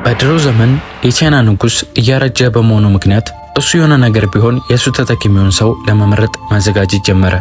በድሮ ዘመን የቻይና ንጉስ እያረጀ በመሆኑ ምክንያት እሱ የሆነ ነገር ቢሆን የሱ ተተኪ የሚሆን ሰው ለመመረጥ ማዘጋጀት ጀመረ።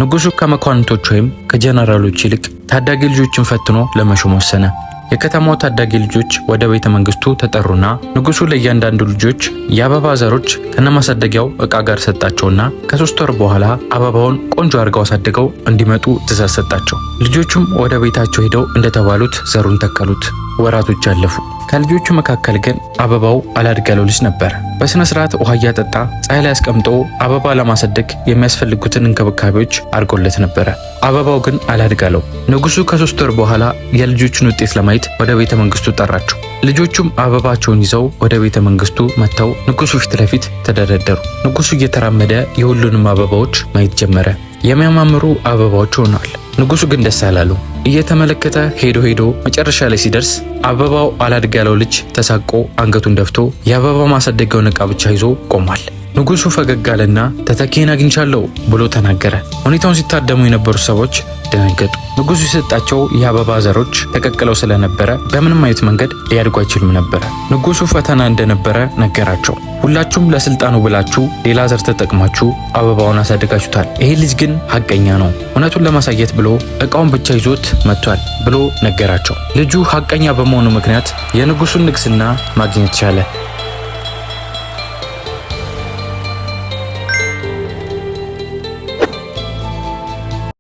ንጉሱ ከመኳንንቶች ወይም ከጀነራሎች ይልቅ ታዳጊ ልጆችን ፈትኖ ለመሾም ወሰነ። የከተማው ታዳጊ ልጆች ወደ ቤተ መንግስቱ ተጠሩና ንጉሱ ለእያንዳንዱ ልጆች የአበባ ዘሮች ከነማሳደጊያው ዕቃ ጋር ሰጣቸውና ከ3 ወር በኋላ አበባውን ቆንጆ አድርገው አሳድገው እንዲመጡ ትእዛዝ ሰጣቸው። ልጆቹም ወደ ቤታቸው ሄደው እንደተባሉት ዘሩን ተከሉት። ወራቶች አለፉ። ከልጆቹ መካከል ግን አበባው አላድግ ያለው ልጅ ነበር። በስነ ስርዓት ውሃ እያጠጣ ፀሐይ ላይ አስቀምጦ አበባ ለማሳደግ የሚያስፈልጉትን እንክብካቤዎች አድርጎለት ነበረ። አበባው ግን አላድግ አለው። ንጉሱ ከ3 ወር በኋላ የልጆቹን ውጤት ለማየት ወደ ቤተ መንግስቱ ጠራቸው። ልጆቹም አበባቸውን ይዘው ወደ ቤተ መንግስቱ መጥተው ንጉሱ ፊት ለፊት ተደረደሩ። ንጉሱ እየተራመደ የሁሉንም አበባዎች ማየት ጀመረ። የሚያማምሩ አበባዎች ሆነዋል። ንጉሱ ግን ደስ አላለው። እየተመለከተ ሄዶ መጨረሻ ላይ ሲደርስ አበባው አላድግ ያለው ልጅ ተሳቆ አንገቱን ደፍቶ የአበባ ማሳደጊያውን ዕቃ ብቻ ይዞ ቆሟል። ንጉሱ ፈገግ አለና ተተኪን አግኝቻለሁ ብሎ ተናገረ። ሁኔታውን ሲታደሙ የነበሩ ሰዎች ደነገጡ። ንጉሱ የሰጣቸው የአበባ ዘሮች ተቀቅለው ስለነበረ በምንም አይነት መንገድ ሊያድጉ አይችሉም ነበር። ንጉሱ ፈተና እንደነበረ ነገራቸው። ሁላችሁም ለስልጣኑ ብላችሁ ሌላ ዘር ተጠቅማችሁ አበባውን አሳድጋችሁታል። ይሄ ልጅ ግን ሐቀኛ ነው፣ እውነቱን ለማሳየት ብሎ ዕቃውን ብቻ ይዞት መጥቷል ብሎ ነገራቸው። ልጁ ሐቀኛ በመሆኑ ምክንያት የንጉሱን ንግስና ማግኘት ቻለ።